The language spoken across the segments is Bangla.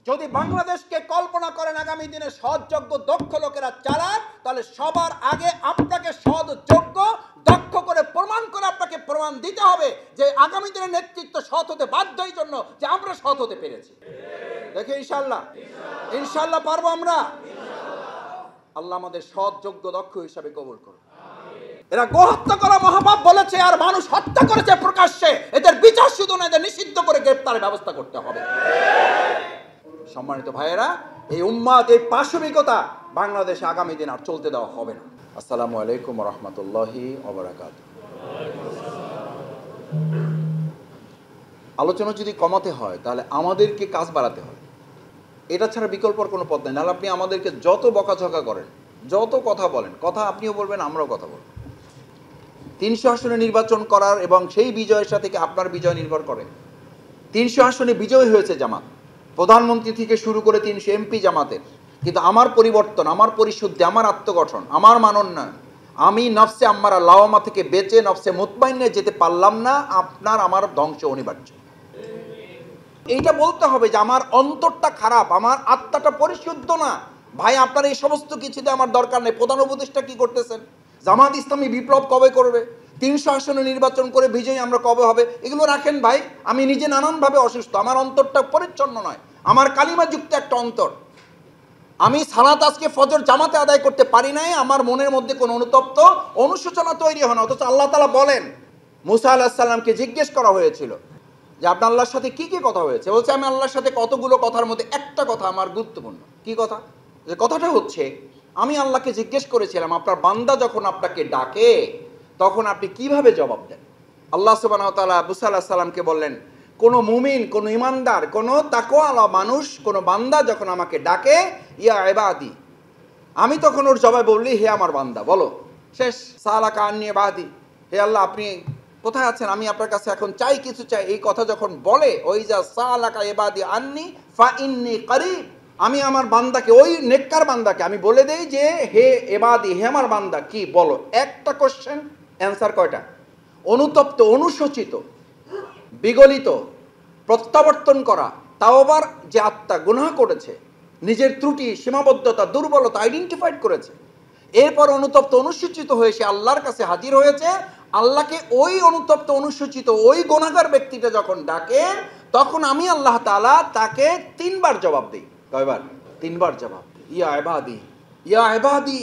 যদি বাংলাদেশকে কল্পনা করেন আগামী দিনে সৎযোগ্য দক্ষ লোকেরা চালান, তাহলে সবার আগে আপনাকে সৎ যোগ্য দক্ষ করে আপনাকে প্রমাণ দিতে হবে যে আগামী দিনের নেতৃত্ব সৎ হতে বাধ্য, এই জন্য যে আমরা সৎ হতে পেরেছি। দেখে ইনশাল্লাহ ইনশাল্লাহ পারবো আমরা। আল্লাহ আমাদের সৎ যোগ্য দক্ষ হিসাবে কবুল করুন। এরা গোহত্যা করা মহাপাপ বলেছে আর মানুষ হত্যা করেছে প্রকাশ্যে, এদের বিচার শুধু না, এদের নিষিদ্ধ করে গ্রেফতারের ব্যবস্থা করতে হবে। সম্মানিত ভাইয়েরা, এই উম্মাদ, এই পাশবিকতা বাংলাদেশে আগামী দিন আর চলতে দেওয়া হবে না। আসসালামু আলাইকুম ওয়া রাহমাতুল্লাহি ওয়া বারাকাতুহু। আলোচনা যদি কমাতে হয় তাহলে আমাদেরকে কাজ বাড়াতে হবে, এটা ছাড়া বিকল্পর কোনো পথ নেই। নাহলে আপনি আমাদেরকে যত বকাঝকা করেন, যত কথা বলেন, কথা আপনিও বলবেন, আমরাও কথা বলব। 300 আসনে নির্বাচন করার এবং সেই বিজয়ের সাথে কি আপনার বিজয় নির্ভর করে? 300 আসনে বিজয় হয়েছে জামাত, প্রধানমন্ত্রী থেকে শুরু করে 300 এমপি জামাতের। কিন্তু আমার পরিবর্তন, আমার পরিশুদ্ধি, আমার আত্মগঠন, আমার মানোন্নয়ন, আমি নফসে আম্মারা লাওয়ামা থেকে বেঁচে নফসে মুতমাইন্নে যেতে পারলাম না, আপনার আমার ধ্বংস অনিবার্য। এইটা বলতে হবে যে আমার অন্তরটা খারাপ, আমার আত্মাটা পরিশুদ্ধ না। ভাই, আপনার এই সমস্ত কিছুতে আমার দরকার নেই। প্রধান উপদেষ্টা কি করতেছেন? জামাত ইসলামী বিপ্লব কবে করবে? 300 আসনে নির্বাচন করে বিজয়ী আমরা কবে হবে? এগুলো রাখেন ভাই। আমি নিজে নানানভাবে অসুস্থ, আমার অন্তরটা পরিচ্ছন্ন নয়, আমার কালিমাযুক্ত একটা অন্তর। আমি সালাত আজকে ফজর জামাতে আদায় করতে পারি নাই, আমার মনের মধ্যে কোনো অনুতপ্ত অনুশোচনা তৈরি হয় না। অথচ আল্লাহ তাআলা বলেন, মুসা আলাইহিস সালামকে জিজ্ঞেস করা হয়েছিল যে আপনার আল্লাহর সাথে কি কি কথা হয়েছে? বলছে আমি আল্লাহর সাথে কতগুলো কথার মধ্যে একটা কথা আমার গুরুত্বপূর্ণ। কি কথা? যে কথাটা হচ্ছে, আমি আল্লাহকে জিজ্ঞেস করেছিলাম আপনার বান্দা যখন আপনাকে ডাকে তখন আপনি কিভাবে জবাব দেন। আল্লাহ সুবহানাহু ওয়া তাআলা মুসা আলাইহিস সালামকে বললেন, কোনো মুমিন, কোনো ইমানদার, কোনো তাকওয়াওয়ালা মানুষ, কোনো বান্দা যখন আমাকে ডাকে, ইয়া ইবাদি, আমি তখন ওর জবাবে বললি, হে আমার বান্দা, বলো। শেষ। সালাকা আন্নি ইবাদি, হে আল্লাহ আপনি কোথায় আছেন, আমি আপনার কাছে এখন চাই, কিছু চাই। এই কথা যখন বলে, ওই যা সালাকা ইবাদি আন্নি ফা ইন্নী করিব, আমি আমার বান্দাকে, ওই নেককার বান্দাকে আমি বলে দেই যে হে ইবাদি, হে আমার বান্দা, কি বলো। একটা কোশ্চেন, অ্যান্সার কয়টা? অনুতপ্ত, অনুশোচিত, বিগলিত, প্রত্যাবর্তন করা, তাও আবার যে আত্মা গুনাহ করেছে, নিজের ত্রুটি, সীমাবদ্ধতা, দুর্বলতা আইডেন্টিফাইড করেছে, এরপর অনুতপ্ত অনুসূচিত হয়ে সে আল্লাহর কাছে হাজির হয়েছে। আল্লাহকে ওই অনুতপ্ত অনুসূচিত ওই গুনাহগার ব্যক্তিটা যখন ডাকে, তখন আমি আল্লাহ তাআলা তাকে 3 বার জবাব দিই। কয়বার? 3 বার জবাব। ইয়া ইবাদি, ইয়া ইবাদি,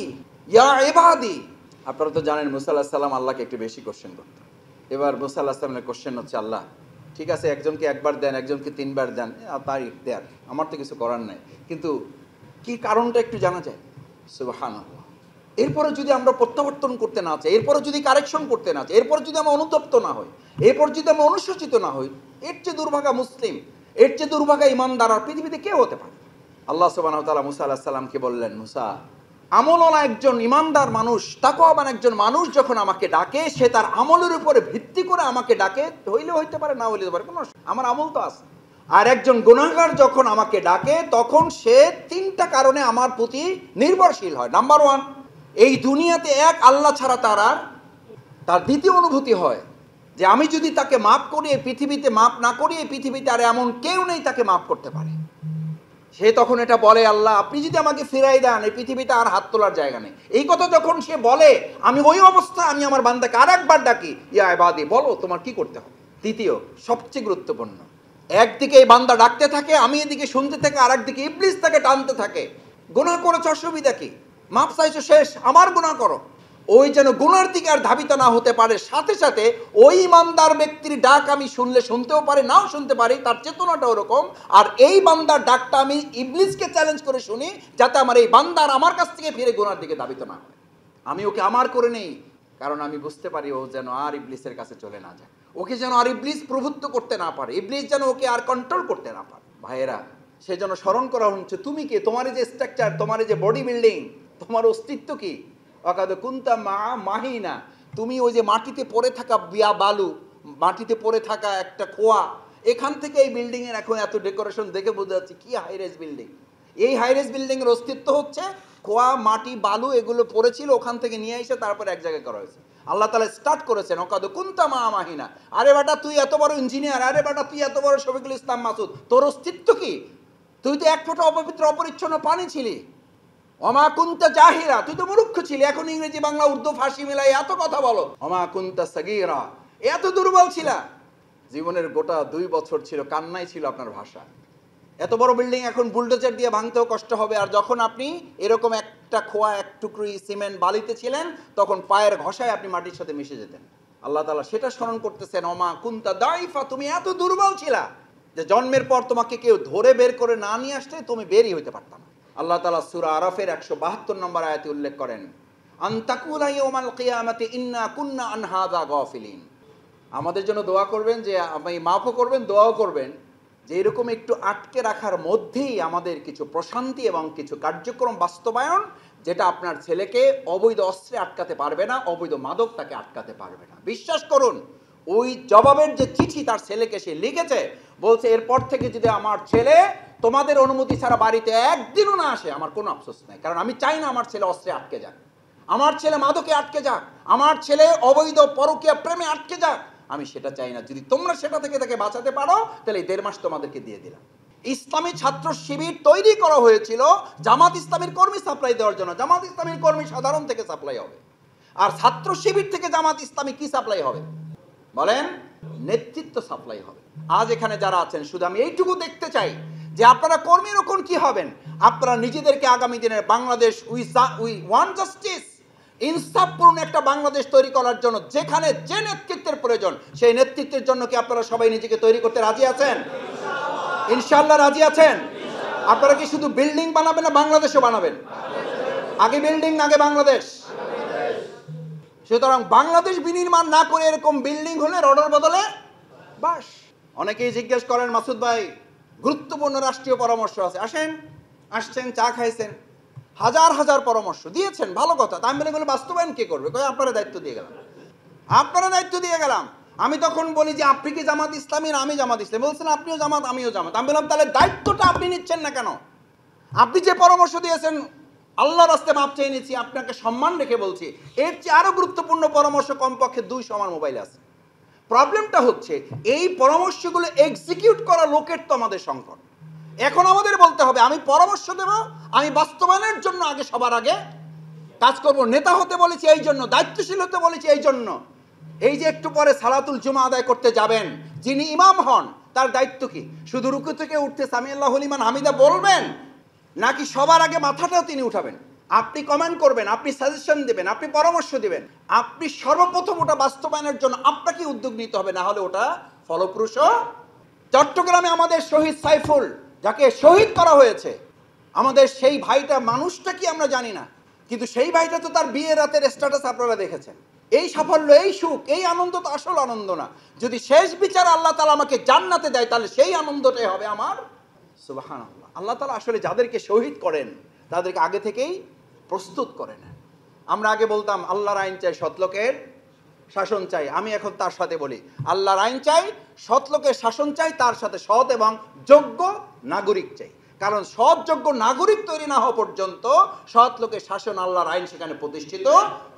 ইয়া ইবাদি। আপনারা তো জানেন মুসা আলাইহিস সালাম আল্লাহকে একটু বেশি কোশ্চেন করতেন। এবার মুসা আলাইহিস সালামের কোশ্চেন হচ্ছে, আল্লাহ ঠিক আছে, একজনকে 1 বার দেন, একজনকে 3 বার দেন, তার ইখতিয়ার, আমার তো কিছু করার নাই, কিন্তু কি কারণটা একটু জানা যায়? সুবহানাল্লাহ। এরপরে যদি আমরা প্রত্যাবর্তন করতে না চাই, এরপরে যদি কারেকশন করতে না চাই, এরপরে যদি আমরা অনুতপ্ত না হই, এরপর যদি আমরা অনুশোচিত না হই, এর চেয়ে দুর্ভাগা মুসলিম, এর চেয়ে দুর্ভাগা ইমানদার আর পৃথিবীতে কেউ হতে পারে। আল্লাহ সুবহানাহু ওয়া তাআলা মুসা আলাইহিস সালামকে বললেন, মুসা, আমলওয়ালা একজন ইমানদার মানুষ, তাকওয়াবান একজন মানুষ যখন আমাকে ডাকে, সে তার আমলের উপরে ভিত্তি করে আমাকে ডাকে, হইলে হইতে পারে, না হইলে পারে, কোনো আমার আমল তো আছে। আর একজন গুনাহগার যখন আমাকে ডাকে, তখন সে 3টা কারণে আমার প্রতি নির্ভরশীল হয়। নাম্বার 1, এই দুনিয়াতে এক আল্লাহ ছাড়া তার দ্বিতীয় অনুভূতি হয় যে আমি যদি তাকে মাফ করি, এই পৃথিবীতে মাফ না করি, এই পৃথিবীতে আর এমন কেউ নেই তাকে মাফ করতে পারে। সে তখন এটা বলে, আল্লাহ আপনি যদি আমাকে ফিরাই দেন, এই পৃথিবীতে আর হাত তোলার জায়গা নেই। এই কথা যখন সে বলে, আমি ওই অবস্থায় আমি আমার বান্দাকে আরেকবার ডাকি, ইয়া ইবাদি, বলো তোমার কি করতে হবে। তৃতীয়, সবচেয়ে গুরুত্বপূর্ণ, একদিকে এই বান্দা ডাকতে থাকে, আমি এদিকে শুনতে থাকি, আর একদিকে ইবলিস তাকে টানতে থাকে। গুনাহ করেছ, অসুবিধা কি, মাপ চাইছো, শেষ, আমার গুনাহ করো। ওই যেন গুনার দিকে আর ধাবিত না হতে পারে। সাথে সাথে ওই ইমানদার ব্যক্তির ডাক আমি শুনলে শুনতেও পারি, নাও শুনতে পারি, তার চেতনাটা ওরকম। আর এই বান্দার ডাকটা আমি ইবলিসকে চ্যালেঞ্জ করে শুনি, যাতে আমার এই বান্দার আমার কাছ থেকে ফিরে গুনার দিকে ধাবিত না হয়। আমি ওকে আমার করে নেই, কারণ আমি বুঝতে পারি ও যেন আর ইবলিসের কাছে চলে না যায়, ওকে যেন আর ইবলিস প্রভুত্ব করতে না পারে, ইবলিস যেন ওকে আর কন্ট্রোল করতে না পারে। ভাইয়েরা, সে যেন স্মরণ করা হচ্ছে, তুমি কে, তোমার যে স্ট্রাকচার, তোমার যে বডি বিল্ডিং, তোমার অস্তিত্ব কি। অকাদ কুনতা মাহিনা, তুমি ওই যে মাটিতে পড়ে থাকা বালু, মাটিতে পড়ে থাকা একটা খোয়া, এখান থেকে এই বিল্ডিং এর এখন এত ডেকোরেশন দেখে বোঝা যাচ্ছে কি হাইরেজ বিল্ডিং। এই হাইরেজ বিল্ডিং এর অস্তিত্ব হচ্ছে খোয়া, মাটি, বালু, এগুলো পড়েছিল, ওখান থেকে নিয়ে এসে তারপর এক জায়গায় করা হয়েছে। আল্লাহ তাআলা স্টার্ট করেছেন, অকাদ কুনতা মাহিনা, আরে বেটা তুই এত বড় ইঞ্জিনিয়ার, আরে বেটা তুই এত বড় শফিকুল ইসলাম মাসুদ, তোর অস্তিত্ব কি? তুই তো এক ফোঁটা অপবিত্র অপরিচ্ছন্ন পানি ছিলি। ওমা কুনতা জাহিরা, তুই তো মূর্খ ছিলি। এখন ইংরেজি বাংলা উর্দু ফার্সি মিলাই এত কথা বলো। ওমা কুনতা সাগীরা, এত দুর্বল ছিলা। জীবনের গোটা 2 বছর ছিল কান্নাই ছিল আপনার ভাষা। এত বড় বিল্ডিং এখন বুলডোজার দিয়ে ভাঙতেও কষ্ট হবে। আর যখন আপনি এরকম একটা খোয়া এক টুকরি সিমেন্ট বালিতে ছিলেন, তখন পায়ের ঘষায় আপনি মাটির সাথে মিশে যেতেন। আল্লাহ তাআলা সেটা স্মরণ করতেছেন, ওমা কুনতা দাইফা, তুমি এত দুর্বল ছিলা যে জন্মের পর তোমাকে কেউ ধরে বের করে না নিয়ে আসলে তুমি বেরই হইতে পারতা না। আল্লাহ তাআলা সূরা আরাফের 172 নম্বর আয়াতে উল্লেখ করেন, আনতাকুলা ইয়াউমাল কিয়ামাতি ইন্না কুন্না আন হাযা গাফিলিন। আমাদের জন্য দোয়া করবেন, যে আপনি মাফও করবেন, দোয়াও করবেন, যে এরকম একটু আটকে রাখার মধ্যেই আমাদের কিছু প্রশান্তি এবং কিছু কার্যক্রম বাস্তবায়ন, যেটা আপনার ছেলেকে অবৈধ অস্ত্রে আটকাতে পারবে না, অবৈধ মাদক তাকে আটকাতে পারবে না। বিশ্বাস করুন, ওই জবাবের যে চিঠি তার ছেলেকে সে লিখেছে, বলছে এরপর থেকে যদি আমার ছেলে তোমাদের অনুমতি ছাড়া বাড়িতে একদিনও না আসে, আমার কোনো আফসোস নাই। কারণ আমি চাই না আমার ছেলে অস্ত্রে আটকে যাক, আমার ছেলে মাদকে আটকে যাক, আমার ছেলে অবৈধ পরকীয়া প্রেমে আটকে যাক, আমি সেটা চাই না। যদি তোমরা সেটা থেকে তাকে বাঁচাতে পারো, তাহলে এই 1.5 মাস তোমাদেরকে দিয়ে দিলাম। ইসলামী ছাত্র শিবির তৈরি করা হয়েছিল জামাত ইসলামীর কর্মী সাপ্লাই দেওয়ার জন্য। জামাত ইসলামীর কর্মী সাধারণ থেকে সাপ্লাই হবে, আর ছাত্র শিবির থেকে জামাত ইসলামী কি সাপ্লাই হবে বলেন? নেতৃত্ব সাপ্লাই হবে। আজ এখানে যারা আছেন, শুধু আমি এইটুকু দেখতে চাই যে আপনারা কর্মী রক্ষণ কি হবেন। আপনারা নিজেদেরকে আগামী দিনের বাংলাদেশ, উই ওয়ান্ট জাস্টিস, ইনসাফপূর্ণ একটা বাংলাদেশ তৈরি করার জন্য যেখানে যে নেতৃত্বের প্রয়োজন, সেই নেতৃত্বের জন্য কি আপনারা সবাই নিজেকে তৈরি করতে রাজি আছেন? ইনশাআল্লাহ রাজি আছেন? আপনারা কি শুধু বিল্ডিং বানাবেন না বাংলাদেশও বানাবেন? আগে বিল্ডিং, আগে বাংলাদেশ। সুতরাং বাংলাদেশ বিনির্মাণ না করে এরকম বিল্ডিং হলে রডের বদলে বাস। অনেকেই জিজ্ঞেস করেন, মাসুদ ভাই গুরুত্বপূর্ণ রাষ্ট্রীয় পরামর্শ আছে, আসেন, আসছেন, চা খাইছেন, হাজার হাজার পরামর্শ দিয়েছেন, ভালো কথা। তা আমি বলে বাস্তবায়ন কে করবে? আপনারা দায়িত্ব দিয়ে গেলাম, আপনারা দায়িত্ব দিয়ে গেলাম। আমি তখন বলি যে আপনি কি জামাত ইসলামী? আমি জামাত ইসলামী। বলছেন আপনিও জামাত, আমিও জামাত। আমি বললাম তাহলে দায়িত্বটা আপনি নিচ্ছেন না কেন? আপনি যে পরামর্শ দিয়েছেন, আল্লাহর রাস্তায় মাপ চেয়ে নিচ্ছি, আপনাকে সম্মান রেখে বলছি, এর চেয়ে আরো গুরুত্বপূর্ণ পরামর্শ কমপক্ষে 2 আমার মোবাইলে আছে। প্রবলেমটা হচ্ছে এই পরামর্শগুলো এক্সিকিউট করা লোকের তো আমাদের সংকট। এখন আমাদের বলতে হবে, আমি পরামর্শ দেব, আমি বাস্তবায়নের জন্য আগে সবার আগে কাজ করব। নেতা হতে বলেছি এই জন্য, দায়িত্বশীল হতে বলেছি এই জন্য। এই যে একটু পরে সালাতুল জুমা আদায় করতে যাবেন, যিনি ইমাম হন তার দায়িত্ব কি? শুধু রুকু থেকে উঠতে সামি আল্লাহু লিমান হামিদা বলবেন, নাকি সবার আগে মাথাটাও তিনি উঠাবেন? আপনি কমেন্ট করবেন, আপনি সাজেশন দিবেন, আপনি পরামর্শ দিবেন। আপনি সর্বপ্রথম ওটা বাস্তবায়নের জন্য আপনাকে উদ্যোগ নিতে হবে, না হলে ওটা ফলপ্রসূ। চট্টগ্রামে আমাদের শহীদ সাইফুল, যাকে শহীদ করা হয়েছে, আমাদের সেই ভাইটা মানুষটা কি আমরা জানি না, কিন্তু সেই ভাইটা তো তার বিয়ের রাতের স্ট্যাটাস আপনারা দেখেছেন। এই সাফল্য, এই সুখ, এই আনন্দ তো আসল আনন্দ না। যদি শেষ বিচার আল্লাহ তাআলা আমাকে জান্নাতে দেয়, তাহলে সেই আনন্দটাই হবে আমার। সুবহানাল্লাহ। আল্লাহ তাআলা আসলে যাদেরকে শহীদ করেন তাদেরকে আগে থেকেই প্রস্তুত করেন। আমরা আগে বলতাম আল্লাহর আইন চাই, সৎলোকের শাসন চাই। আমি এখন তার সাথে বলি, আল্লাহর আইন চাই, সৎলোকের শাসন চাই, তার সাথে সৎ এবং যোগ্য নাগরিক চাই। কারণ সৎ যোগ্য নাগরিক তৈরি না হওয়া পর্যন্ত সৎ লোকের শাসন, আল্লাহর আইন সেখানে প্রতিষ্ঠিত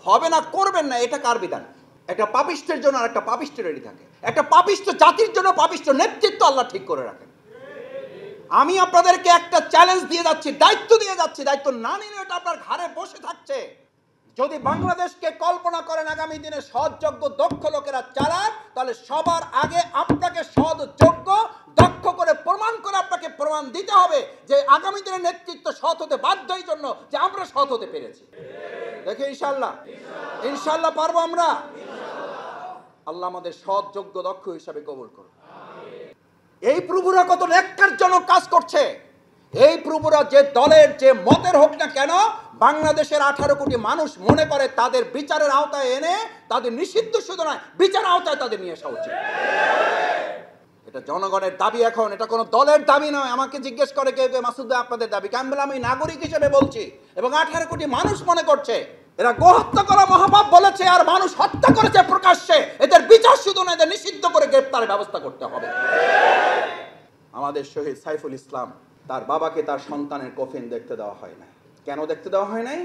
হবে না, করবেন না। এটা কার বিধান? একটা পাপিষ্টের জন্য আর একটা পাপিষ্ট রেডি থাকে। একটা পাপিষ্ট জাতির জন্য পাপিষ্ট নেতৃত্ব আল্লাহ ঠিক করে রাখেন। আমি আপনাদেরকে একটা চ্যালেঞ্জ দিয়ে যাচ্ছি, দায়িত্ব দিয়ে যাচ্ছি, দায়িত্ব না নিলে এটা আপনার ঘাড়ে বসে থাকছে। যদি বাংলাদেশকে কল্পনা করেন আগামী দিনে সৎ যোগ্য দক্ষ লোকেরা চালান, তাহলে সবার আগে আপনাকে সৎ যোগ্য দক্ষ করে আপনাকে প্রমাণ দিতে হবে যে আগামী দিনের নেতৃত্ব সৎ হতে বাধ্য, এই জন্য যে আমরা সৎ হতে পেরেছি। দেখে ইনশাআল্লাহ, ইনশাআল্লাহ পারবো আমরা। আল্লাহ আমাদের সৎ যোগ্য দক্ষ হিসাবে কবুল করুন। এই প্রভুরা কত ন্যাক্কারজনক কাজ করছে। এই প্রভুরা যে দলের যে মতের হোক না কেন, বাংলাদেশের 18 কোটি মানুষ মনে করে তাদের বিচারের আওতায় এনে তাদের নিষিদ্ধ শুধু নয়, বিচার আওতায় তাদের নিয়ে আসা উচিত। এটা জনগণের দাবি। এখন এটা কোনো দলের দাবি নয়। আমাকে জিজ্ঞেস করে কেউ কেউ, মাসুদ ভাই আপনাদের দাবি? আমি বললাম আমি নাগরিক হিসেবে বলছি, এবং 18 কোটি মানুষ মনে করছে এরা গোহত্যা করা মহাপাপ বলেছে, আর মানুষ হত্যা করেছে প্রকাশ্যে। এদের বিচার শুধু না, এদের নিষিদ্ধ করে গ্রেফতারের ব্যবস্থা করতে হবে। আমাদের শহীদ সাইফুল ইসলাম, তার বাবাকে তার সন্তানের কফিন দেখতে দেওয়া হয় না। কেন দেখতে দেওয়া হয় নাই?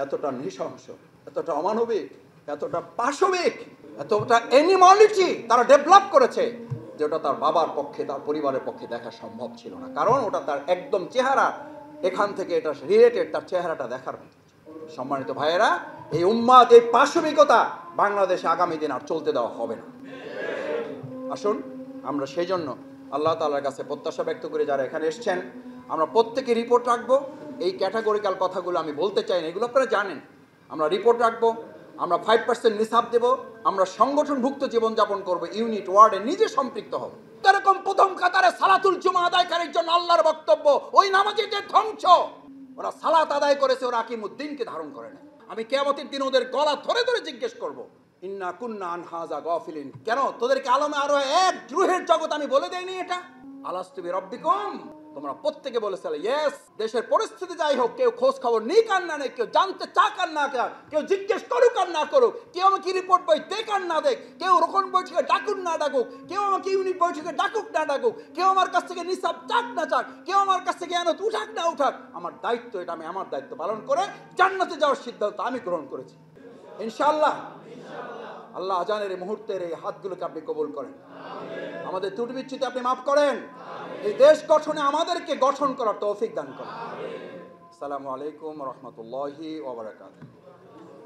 এতটা নৃশংস, এতটা অমানবিক, এতটা পাশবিক, এতটা অ্যানিমালিটি তারা ডেভেলপ করেছে। যে ওটা তার বাবার পক্ষে, তার পরিবারের পক্ষে দেখা সম্ভব ছিল না, কারণ ওটা তার একদম চেহারা, এখান থেকে এটা রিলেটেড, তার চেহারাটা দেখার মতো। সম্মানিত ভাইয়েরা, এই উম্মাদ, এই পাশবিকতা বাংলাদেশে আগামী দিন আর চলতে দেওয়া হবে না। আসুন আমরা সেই জন্য আল্লাহ তাআলার কাছে প্রত্যাশা ব্যক্ত করে যারা এখানে এসছেন, আমরা প্রত্যেকে রিপোর্ট রাখবো। এই ক্যাটাগরিক্যাল কথাগুলো আমি বলতে চাই না, এগুলো আপনারা জানেন। আমরা রিপোর্ট রাখবো, আমরা 5% নিসাব দেব, আমরা সংগঠনভুক্ত জীবনযাপন করব, ইউনিট ওয়ার্ডে নিজে সম্পৃক্ত হব। এরকম প্রথম কাতারে সালাতুল জুমা আদায়কারীর জন্য আল্লাহর বক্তব্য, ওই নামাজীদের ধ্বংস। ওরা সালাত আদায় করেছে, ওরা আকিমুদ্দিনকে ধারণ করে না। আমি কিয়ামতের দিন ওদের গলা ধরে ধরে জিজ্ঞেস করব, ইন্না কুন্না আন হাযা গাফিলিন, কেন তোদেরকে আলমে আরো এক দ্রোহের জগৎ আমি বলে দেইনি? এটা আলাস্তু বিরাব্বিকুম, তোমরা প্রত্যেকে বলেছিলে ইয়েস। দেশের পরিস্থিতি যাই হোক, কেউ খোঁজ খবর নিক আর না নেই, কেউ জানতে চাক আর না চাক, কেউ জিজ্ঞেস করুক আর না করুক, কেউ আমাকে রিপোর্ট বই দেখ আর না দেখ, কেউ রোকন বৈঠকে ডাকুক না ডাকুক, কেউ আমাকে ইউনিট বৈঠকে ডাকুক না ডাকুক, কেউ আমার কাছ থেকে নিসাব চাক না চাক, কেউ আমার কাছ থেকে এনত উঠাক না উঠাক, আমার দায়িত্ব এটা, আমি আমার দায়িত্ব পালন করে জান্নাতে যাওয়ার সিদ্ধান্ত আমি গ্রহণ করেছি ইনশাআল্লাহ। আল্লাহ আজানের এই মুহূর্তের এই হাতগুলোকে আপনি কবুল করেন, আমাদের ত্রুটি বিচ্যুতি আপনি মাফ করেন, এই দেশ গঠনে আমাদেরকে গঠন করার তৌফিক দান করেন। আসসালামু আলাইকুম ওয়া রাহমাতুল্লাহি ওয়া বারাকাতুহু।